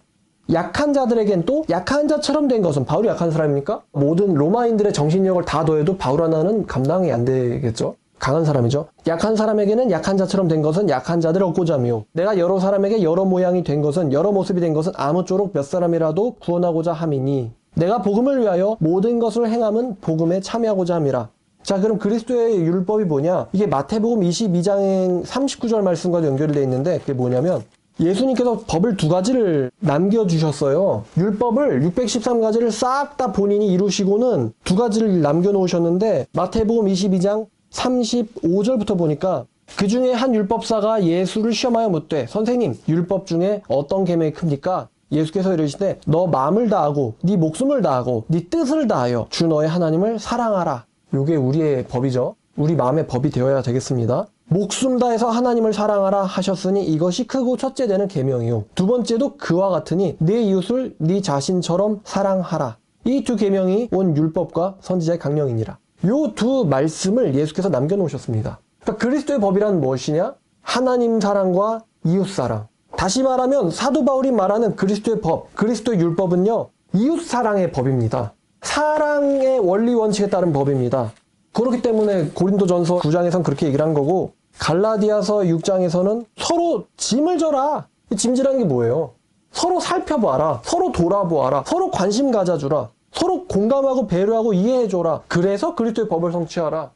약한 자들에겐 또 약한 자처럼 된 것은, 바울이 약한 사람입니까? 모든 로마인들의 정신력을 다 더해도 바울 하나는 감당이 안 되겠죠? 강한 사람이죠. 약한 사람에게는 약한 자처럼 된 것은 약한 자들을 얻고자 함이요, 내가 여러 사람에게 여러 모양이 된 것은, 여러 모습이 된 것은 아무쪼록 몇 사람이라도 구원하고자 함이니, 내가 복음을 위하여 모든 것을 행함은 복음에 참여하고자 함이라. 자, 그럼 그리스도의 율법이 뭐냐? 이게 마태복음 22장 39절 말씀과도 연결되어 있는데, 그게 뭐냐면 예수님께서 법을 2가지를 남겨주셨어요. 율법을 613가지를 싹 다 본인이 이루시고는 2가지를 남겨놓으셨는데 마태복음 22장 35절부터 보니까 그 중에 한 율법사가 예수를 시험하여 묻되 선생님 율법 중에 어떤 계명이 큽니까? 예수께서 이르시되 너 마음을 다하고 네 목숨을 다하고 네 뜻을 다하여 주 너의 하나님을 사랑하라. 요게 우리의 법이죠. 우리 마음의 법이 되어야 되겠습니다. 목숨 다해서 하나님을 사랑하라 하셨으니 이것이 크고 첫째 되는 계명이요. 2번째도 그와 같으니 네 이웃을 네 자신처럼 사랑하라. 이 2계명이 온 율법과 선지자의 강령이니라. 요 2 말씀을 예수께서 남겨놓으셨습니다. 그러니까 그리스도의 법이란 무엇이냐? 하나님 사랑과 이웃 사랑. 다시 말하면 사도 바울이 말하는 그리스도의 법, 그리스도의 율법은요, 이웃 사랑의 법입니다. 사랑의 원리 원칙에 따른 법입니다. 그렇기 때문에 고린도전서 9장에서는 그렇게 얘기를 한 거고, 갈라디아서 6장에서는 서로 짐을 져라. 짐지라는 게 뭐예요? 서로 살펴봐라. 서로 돌아보아라. 서로 관심 가져주라. 서로 공감하고 배려하고 이해해줘라. 그래서 그리스도의 법을 성취하라.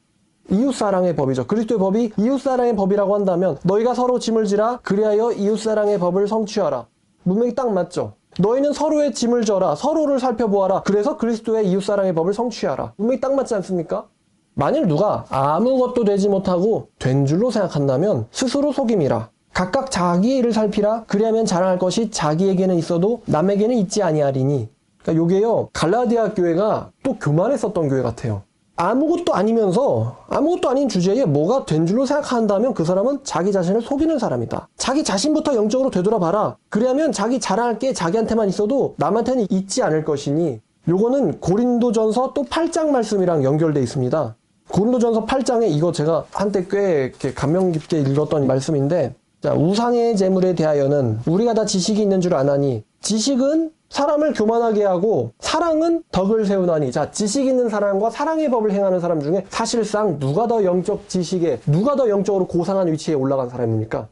이웃사랑의 법이죠. 그리스도의 법이 이웃사랑의 법이라고 한다면 너희가 서로 짐을 지라 그리하여 이웃사랑의 법을 성취하라. 문맥이 딱 맞죠? 너희는 서로의 짐을 져라. 서로를 살펴보아라. 그래서 그리스도의 이웃사랑의 법을 성취하라. 문맥이 딱 맞지 않습니까? 만일 누가 아무것도 되지 못하고 된 줄로 생각한다면 스스로 속임이라. 각각 자기의 일을 살피라. 그리하면 자랑할 것이 자기에게는 있어도 남에게는 있지 아니하리니. 그러니까 요게요, 갈라디아 교회가 또 교만했었던 교회 같아요. 아무것도 아니면서 아무것도 아닌 주제에 뭐가 된 줄로 생각한다면 그 사람은 자기 자신을 속이는 사람이다. 자기 자신부터 영적으로 되돌아봐라. 그리하면 자기 자랑할 게 자기한테만 있어도 남한테는 있지 않을 것이니. 요거는 고린도전서 또 8장 말씀이랑 연결돼 있습니다. 고린도전서 8장에 이거 제가 한때 꽤 이렇게 감명 깊게 읽었던 말씀인데, 자, 우상의 재물에 대하여는 우리가 다 지식이 있는 줄 아나니 지식은 사람을 교만하게 하고 사랑은 덕을 세우나니. 자, 지식 있는 사람과 사랑의 법을 행하는 사람 중에 사실상 누가 더 영적 지식에, 누가 더 영적으로 고상한 위치에 올라간 사람입니까?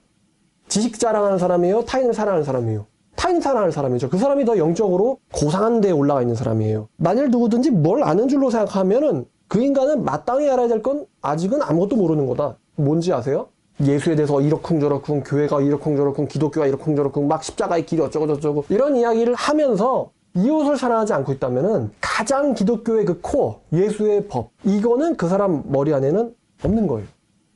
지식 자랑하는 사람이에요? 타인을 사랑하는 사람이에요? 타인 사랑하는 사람이죠. 그 사람이 더 영적으로 고상한 데에 올라가 있는 사람이에요. 만일 누구든지 뭘 아는 줄로 생각하면은 그 인간은 마땅히 알아야 될 건 아직은 아무것도 모르는 거다. 뭔지 아세요? 예수에 대해서 이러쿵저러쿵, 교회가 이러쿵저러쿵, 기독교가 이러쿵저러쿵, 막 십자가의 길이 어쩌고저쩌고 이런 이야기를 하면서 이웃을 사랑하지 않고 있다면은 가장 기독교의 그 코어, 예수의 법, 이거는 그 사람 머리 안에는 없는 거예요.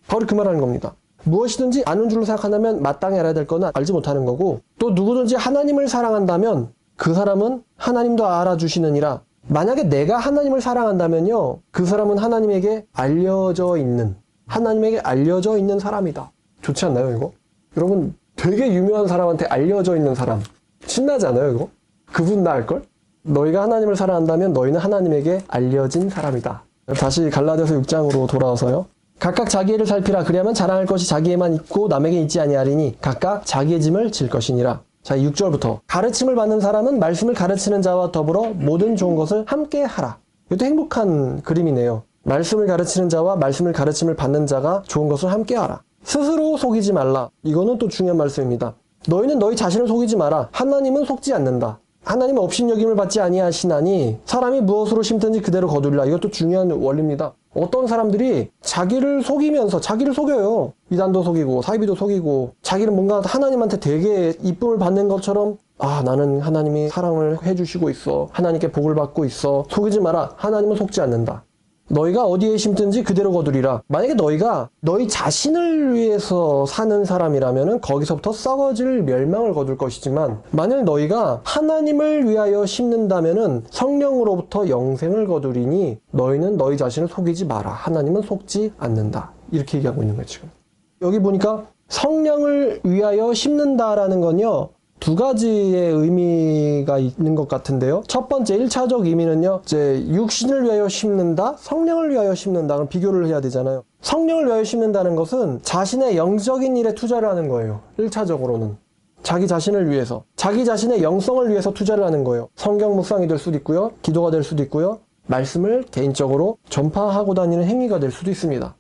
바로 그 말하는 겁니다. 무엇이든지 아는 줄로 생각한다면 마땅히 알아야 될 거는 알지 못하는 거고, 또 누구든지 하나님을 사랑한다면 그 사람은 하나님도 알아주시느니라. 만약에 내가 하나님을 사랑한다면요, 그 사람은 하나님에게 알려져 있는 사람이다. 좋지 않나요, 이거? 여러분, 되게 유명한 사람한테 알려져 있는 사람. 신나지 않아요, 이거? 그분 나 알걸? 너희가 하나님을 사랑한다면 너희는 하나님에게 알려진 사람이다. 다시 갈라디아서 6장으로 돌아와서요. 각각 자기 일을 살피라. 그리하면 자랑할 것이 자기에만 있고 남에게 있지 아니하리니 각각 자기의 짐을 질 것이니라. 자, 6절부터 가르침을 받는 사람은 말씀을 가르치는 자와 더불어 모든 좋은 것을 함께 하라. 이것도 행복한 그림이네요. 말씀을 가르치는 자와 말씀을 가르침을 받는 자가 좋은 것을 함께 하라. 스스로 속이지 말라. 이거는 또 중요한 말씀입니다. 너희는 너희 자신을 속이지 마라. 하나님은 속지 않는다. 하나님은 업신여김을 받지 아니하시나니 사람이 무엇으로 심든지 그대로 거두리라. 이것도 중요한 원리입니다. 어떤 사람들이 자기를 속이면서 자기를 속여요. 이단도 속이고 사이비도 속이고 자기는 뭔가 하나님한테 되게 이쁨을 받는 것처럼, 아, 나는 하나님이 사랑을 해주시고 있어. 하나님께 복을 받고 있어. 속이지 마라. 하나님은 속지 않는다. 너희가 어디에 심든지 그대로 거두리라. 만약에 너희가 너희 자신을 위해서 사는 사람이라면 거기서부터 썩어질 멸망을 거둘 것이지만, 만약 너희가 하나님을 위하여 심는다면 성령으로부터 영생을 거두리니 너희는 너희 자신을 속이지 마라. 하나님은 속지 않는다. 이렇게 얘기하고 있는 거예요, 지금. 여기 보니까 성령을 위하여 심는다라는 건요, 2가지의 의미가 있는 것 같은데요. 첫 번째 1차적 의미는요, 이제 육신을 위하여 심는다, 성령을 위하여 심는다. 그럼 비교를 해야 되잖아요. 성령을 위하여 심는다는 것은 자신의 영적인 일에 투자를 하는 거예요. 1차적으로는. 자기 자신을 위해서, 자기 자신의 영성을 위해서 투자를 하는 거예요. 성경 묵상이 될 수도 있고요, 기도가 될 수도 있고요, 말씀을 개인적으로 전파하고 다니는 행위가 될 수도 있습니다.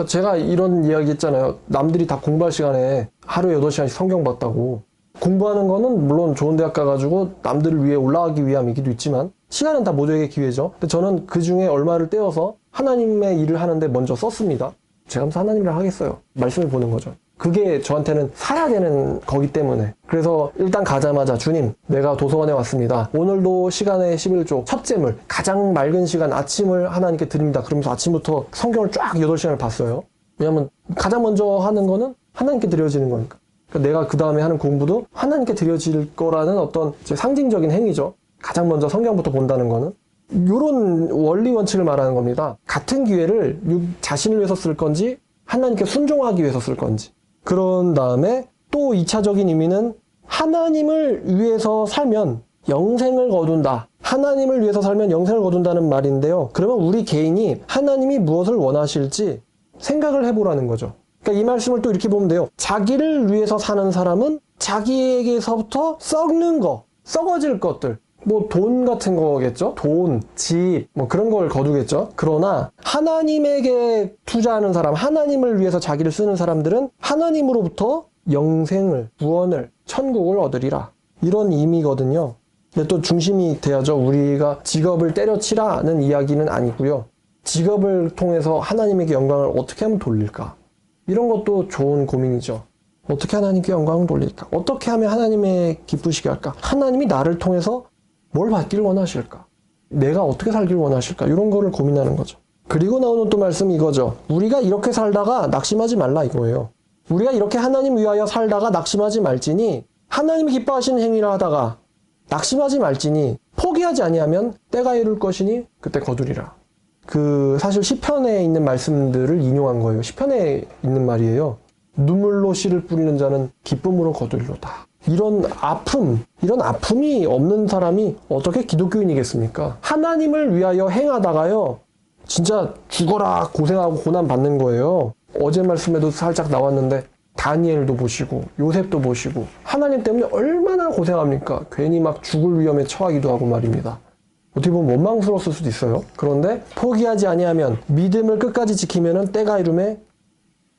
제가 이런 이야기 했잖아요. 남들이 다 공부할 시간에 하루에 8시간씩 성경 봤다고. 공부하는 거는 물론 좋은 대학 가가지고 남들을 위해 올라가기 위함이기도 있지만 시간은 다 모두에게 기회죠. 근데 저는 그 중에 얼마를 떼어서 하나님의 일을 하는데 먼저 썼습니다. 제가 무슨 하나님 일을 하겠어요. 말씀을 보는 거죠. 그게 저한테는 살아야 되는 거기 때문에. 그래서 일단 가자마자 주님, 내가 도서관에 왔습니다. 오늘도 시간의 11조 첫째물, 가장 맑은 시간 아침을 하나님께 드립니다. 그러면서 아침부터 성경을 쫙 8시간을 봤어요. 왜냐면 가장 먼저 하는 거는 하나님께 드려지는 거니까. 그러니까 내가 그 다음에 하는 공부도 하나님께 드려질 거라는 어떤 상징적인 행위죠. 가장 먼저 성경부터 본다는 거는. 이런 원리 원칙을 말하는 겁니다. 같은 기회를 자신을 위해서 쓸 건지 하나님께 순종하기 위해서 쓸 건지. 그런 다음에 또 2차적인 의미는 하나님을 위해서 살면 영생을 거둔다. 하나님을 위해서 살면 영생을 거둔다는 말인데요. 그러면 우리 개인이 하나님이 무엇을 원하실지 생각을 해보라는 거죠. 그러니까 이 말씀을 또 이렇게 보면 돼요. 자기를 위해서 사는 사람은 자기에게서부터 썩는 거, 썩어질 것들, 뭐 돈 같은 거겠죠? 돈, 집, 뭐 그런 걸 거두겠죠? 그러나 하나님에게 투자하는 사람, 하나님을 위해서 자기를 쓰는 사람들은 하나님으로부터 영생을, 구원을, 천국을 얻으리라. 이런 의미거든요. 근데 또 중심이 돼야죠. 우리가 직업을 때려치라는 이야기는 아니고요. 직업을 통해서 하나님에게 영광을 어떻게 하면 돌릴까? 이런 것도 좋은 고민이죠. 어떻게 하나님께 영광을 돌릴까? 어떻게 하면 하나님의 기쁘시게 할까? 하나님이 나를 통해서 뭘 받기를 원하실까? 내가 어떻게 살기를 원하실까? 이런 거를 고민하는 거죠. 그리고 나오는 또 말씀이 이거죠. 우리가 이렇게 살다가 낙심하지 말라 이거예요. 우리가 이렇게 하나님 위하여 살다가 낙심하지 말지니 하나님이 기뻐하시는 행위를 하다가 낙심하지 말지니 포기하지 아니하면 때가 이룰 것이니 그때 거두리라. 사실 시편에 있는 말씀들을 인용한 거예요. 시편에 있는 말이에요. 눈물로 씨를 뿌리는 자는 기쁨으로 거두리로다. 이런 아픔이 없는 사람이 어떻게 기독교인이겠습니까? 하나님을 위하여 행하다가요, 진짜 죽어라 고생하고 고난 받는 거예요. 어제 말씀에도 살짝 나왔는데 다니엘도 보시고 요셉도 보시고 하나님 때문에 얼마나 고생합니까? 괜히 막 죽을 위험에 처하기도 하고 말입니다. 어떻게 보면 원망스러웠을 수도 있어요. 그런데 포기하지 아니하면 믿음을 끝까지 지키면 때가 이름에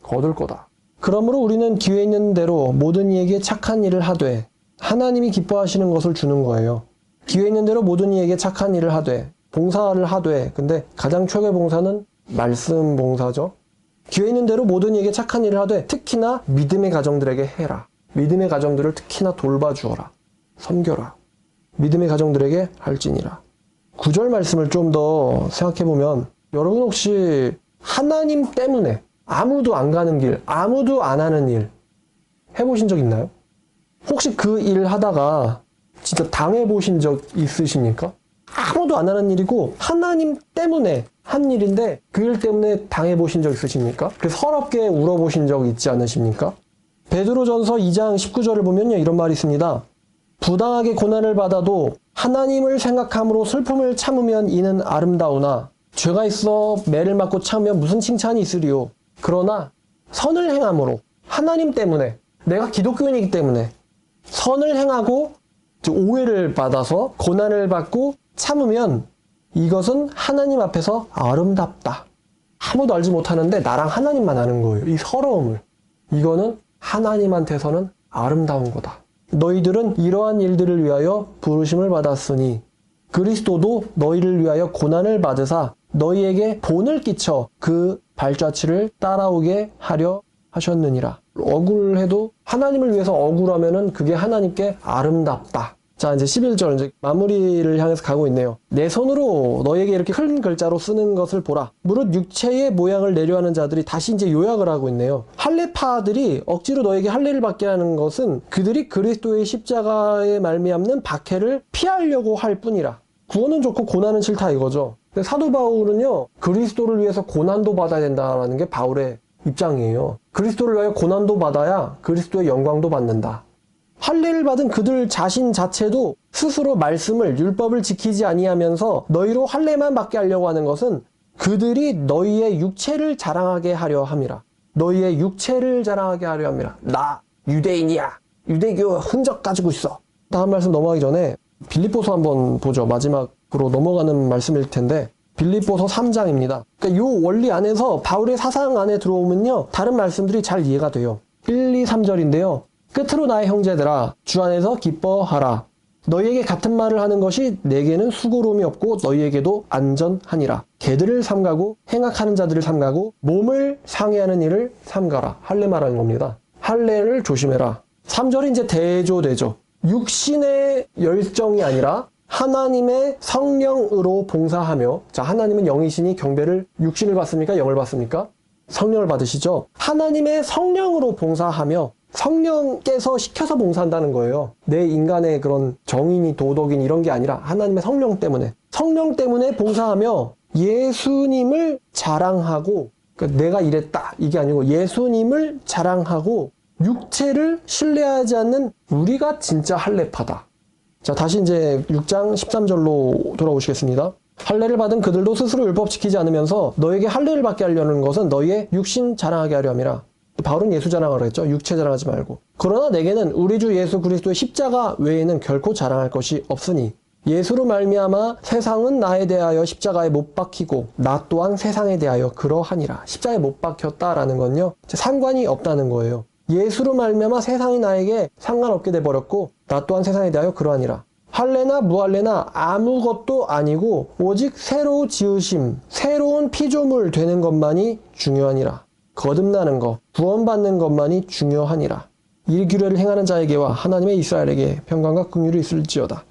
거둘 거다. 그러므로 우리는 기회 있는 대로 모든 이에게 착한 일을 하되 하나님이 기뻐하시는 것을 주는 거예요. 기회 있는 대로 모든 이에게 착한 일을 하되 봉사를 하되 근데 가장 최고의 봉사는 말씀 봉사죠. 기회 있는 대로 모든 이에게 착한 일을 하되 특히나 믿음의 가정들에게 해라. 믿음의 가정들을 특히나 돌봐주어라. 섬겨라. 믿음의 가정들에게 할지니라. 9절 말씀을 좀 더 생각해보면 여러분 혹시 하나님 때문에 아무도 안 가는 길, 아무도 안 하는 일 해보신 적 있나요? 혹시 그 일 하다가 진짜 당해보신 적 있으십니까? 아무도 안 하는 일이고 하나님 때문에 한 일인데 그 일 때문에 당해보신 적 있으십니까? 그래서 서럽게 울어보신 적 있지 않으십니까? 베드로전서 2장 19절을 보면요, 이런 말이 있습니다. 부당하게 고난을 받아도 하나님을 생각함으로 슬픔을 참으면 이는 아름다우나 죄가 있어 매를 맞고 참으면 무슨 칭찬이 있으리요. 그러나 선을 행함으로 하나님 때문에 내가 기독교인이기 때문에 선을 행하고 오해를 받아서 고난을 받고 참으면 이것은 하나님 앞에서 아름답다. 아무도 알지 못하는데 나랑 하나님만 아는 거예요. 이 서러움을. 이거는 하나님한테서는 아름다운 거다. 너희들은 이러한 일들을 위하여 부르심을 받았으니 그리스도도 너희를 위하여 고난을 받으사 너희에게 본을 끼쳐 그 발자취를 따라오게 하려 하셨느니라. 억울해도 하나님을 위해서 억울하면은 그게 하나님께 아름답다. 자, 이제 11절 이제 마무리를 향해서 가고 있네요. 내 손으로 너에게 이렇게 큰 글자로 쓰는 것을 보라. 무릇 육체의 모양을 내려하는 자들이 다시 이제 요약을 하고 있네요. 할례파들이 억지로 너에게 할례를 받게 하는 것은 그들이 그리스도의 십자가에 말미암는 박해를 피하려고 할 뿐이라. 구원은 좋고 고난은 싫다 이거죠. 근데 사도 바울은요, 그리스도를 위해서 고난도 받아야 된다라는 게 바울의 입장이에요. 그리스도를 위하여 고난도 받아야 그리스도의 영광도 받는다. 할례를 받은 그들 자신 자체도 스스로 말씀을 율법을 지키지 아니하면서 너희로 할례만 받게 하려고 하는 것은 그들이 너희의 육체를 자랑하게 하려 함이라. 너희의 육체를 자랑하게 하려 함이라. 나 유대인이야. 유대교 흔적 가지고 있어. 다음 말씀 넘어가기 전에 빌립보서 한번 보죠. 마지막으로 넘어가는 말씀일 텐데 빌립보서 3장입니다. 그러니까 이 원리 안에서 바울의 사상 안에 들어오면요, 다른 말씀들이 잘 이해가 돼요. 1, 2, 3절인데요. 끝으로 나의 형제들아 주 안에서 기뻐하라. 너희에게 같은 말을 하는 것이 내게는 수고로움이 없고 너희에게도 안전하니라. 개들을 삼가고 행악하는 자들을 삼가고 몸을 상해하는 일을 삼가라. 할례 말하는 겁니다. 할례를 조심해라. 3절이 이제 대조되죠. 육신의 열정이 아니라 하나님의 성령으로 봉사하며, 자, 하나님은 영이시니 경배를 육신을 받습니까? 영을 받습니까? 성령을 받으시죠. 하나님의 성령으로 봉사하며, 성령께서 시켜서 봉사한다는 거예요. 내 인간의 그런 정인이 도덕인 이런 게 아니라 하나님의 성령 때문에 봉사하며 예수님을 자랑하고, 그러니까 내가 이랬다 이게 아니고 예수님을 자랑하고 육체를 신뢰하지 않는 우리가 진짜 할례파다. 자, 다시 이제 6장 13절로 돌아오시겠습니다. 할례를 받은 그들도 스스로 율법 지키지 않으면서 너에게 할례를 받게 하려는 것은 너희의 육신 자랑하게 하려 함이라. 바울은 예수 자랑하라고 했죠. 육체 자랑하지 말고. 그러나 내게는 우리 주 예수 그리스도의 십자가 외에는 결코 자랑할 것이 없으니 예수로 말미암아 세상은 나에 대하여 십자가에 못 박히고 나 또한 세상에 대하여 그러하니라. 십자가에 못 박혔다라는 건요, 상관이 없다는 거예요. 예수로 말미암아 세상이 나에게 상관없게 돼버렸고 나 또한 세상에 대하여 그러하니라. 할례나 무할례나 아무것도 아니고 오직 새로 지으심, 새로운 피조물 되는 것만이 중요하니라. 거듭나는 것, 구원받는 것만이 중요하니라. 이 규례를 행하는 자에게와 하나님의 이스라엘에게 평강과 긍휼이 있을지어다.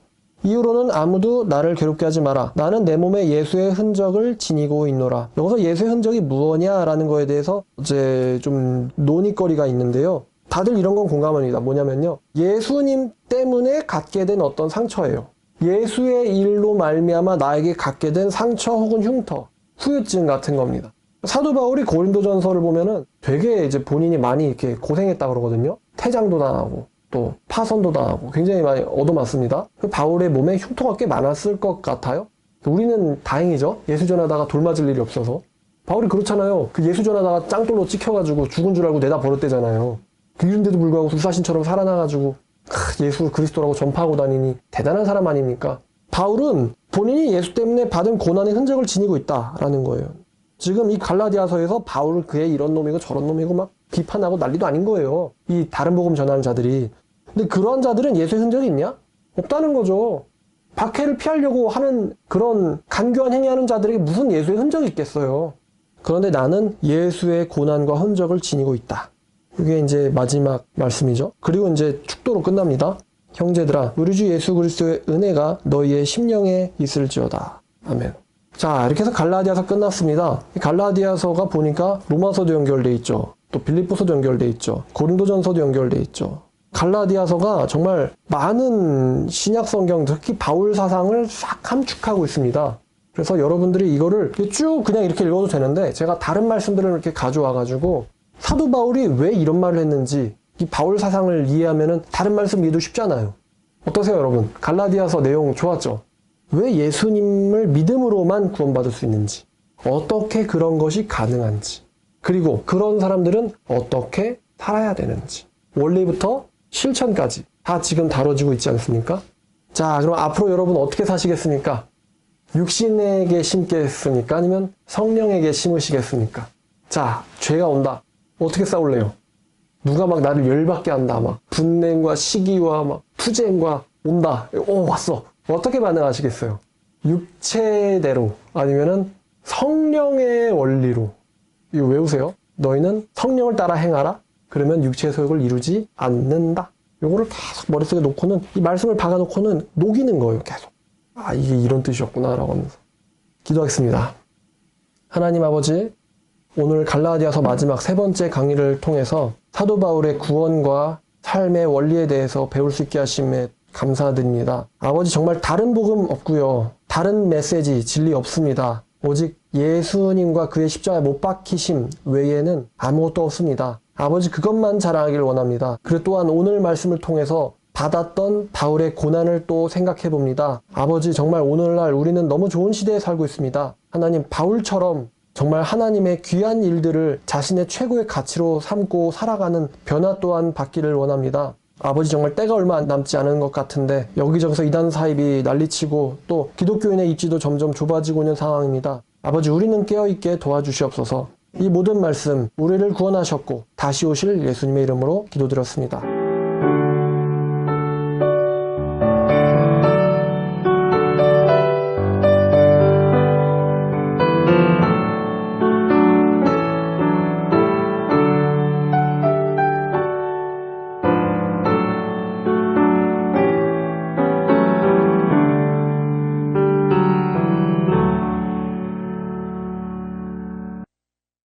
이후로는 아무도 나를 괴롭게 하지 마라. 나는 내 몸에 예수의 흔적을 지니고 있노라. 여기서 예수의 흔적이 무엇이냐라는 거에 대해서 이제 좀 논의거리가 있는데요. 다들 이런 건 공감합니다. 뭐냐면요, 예수님 때문에 갖게 된 어떤 상처예요. 예수의 일로 말미암아 나에게 갖게 된 상처 혹은 흉터, 후유증 같은 겁니다. 사도 바울이 고린도전서를 보면은 되게 이제 본인이 많이 이렇게 고생했다 그러거든요. 태장도 당하고 또 파선도 당하고 굉장히 많이 얻어맞습니다. 바울의 몸에 흉터가 꽤 많았을 것 같아요. 우리는 다행이죠. 예수 전하다가 돌 맞을 일이 없어서. 바울이 그렇잖아요. 그 예수 전하다가 짱돌로 찍혀가지고 죽은 줄 알고 내다 버렸대잖아요. 이런데도 불구하고 불사신처럼 살아나가지고 예수 그리스도라고 전파하고 다니니 대단한 사람 아닙니까? 바울은 본인이 예수 때문에 받은 고난의 흔적을 지니고 있다라는 거예요. 지금 이 갈라디아서에서 바울을 그의 이런 놈이고 저런 놈이고 막 비판하고 난리도 아닌 거예요. 이 다른 복음 전하는 자들이. 근데 그러한 자들은 예수의 흔적이 있냐? 없다는 거죠. 박해를 피하려고 하는 그런 간교한 행위하는 자들에게 무슨 예수의 흔적이 있겠어요. 그런데 나는 예수의 고난과 흔적을 지니고 있다. 이게 이제 마지막 말씀이죠. 그리고 이제 축도로 끝납니다. 형제들아, 우리 주 예수 그리스도의 은혜가 너희의 심령에 있을지어다. 아멘. 자, 이렇게 해서 갈라디아서 끝났습니다. 갈라디아서가 보니까 로마서도 연결돼 있죠. 또 빌립보서도 연결돼 있죠. 고린도전서도 연결돼 있죠. 갈라디아서가 정말 많은 신약 성경, 특히 바울 사상을 싹 함축하고 있습니다. 그래서 여러분들이 이거를 쭉 그냥 이렇게 읽어도 되는데 제가 다른 말씀들을 이렇게 가져와가지고 사도 바울이 왜 이런 말을 했는지 이 바울 사상을 이해하면은 다른 말씀 이해도 쉽잖아요. 어떠세요, 여러분? 갈라디아서 내용 좋았죠? 왜 예수님을 믿음으로만 구원받을 수 있는지, 어떻게 그런 것이 가능한지, 그리고 그런 사람들은 어떻게 살아야 되는지, 원리부터 실천까지 다 지금 다뤄지고 있지 않습니까? 자, 그럼 앞으로 여러분 어떻게 사시겠습니까? 육신에게 심겠습니까? 아니면 성령에게 심으시겠습니까? 자, 죄가 온다. 어떻게 싸울래요? 누가 막 나를 열받게 한다. 막 분냄과 시기와 막 투쟁과 온다. 왔어. 어떻게 반응하시겠어요? 육체대로 아니면은 성령의 원리로. 이거 외우세요. 너희는 성령을 따라 행하라. 그러면 육체의 소욕을 이루지 않는다. 요거를 계속 머릿속에 놓고는 이 말씀을 박아놓고는 녹이는 거예요. 계속. 아, 이게 이런 뜻이었구나 라고 하면서 기도하겠습니다. 하나님 아버지, 오늘 갈라디아서 마지막 세 번째 강의를 통해서 사도 바울의 구원과 삶의 원리에 대해서 배울 수 있게 하심에 감사드립니다. 아버지, 정말 다른 복음 없고요. 다른 메시지, 진리 없습니다. 오직 예수님과 그의 십자가에 못 박히심 외에는 아무것도 없습니다. 아버지, 그것만 자랑하길 원합니다. 그리고 또한 오늘 말씀을 통해서 받았던 바울의 고난을 또 생각해 봅니다. 아버지, 정말 오늘날 우리는 너무 좋은 시대에 살고 있습니다. 하나님, 바울처럼 정말 하나님의 귀한 일들을 자신의 최고의 가치로 삼고 살아가는 변화 또한 받기를 원합니다. 아버지, 정말 때가 얼마 남지 않은 것 같은데 여기저기서 이단 사입이 난리치고 또 기독교인의 입지도 점점 좁아지고 있는 상황입니다. 아버지, 우리는 깨어있게 도와주시옵소서. 이 모든 말씀 우리를 구원하셨고 다시 오실 예수님의 이름으로 기도드렸습니다.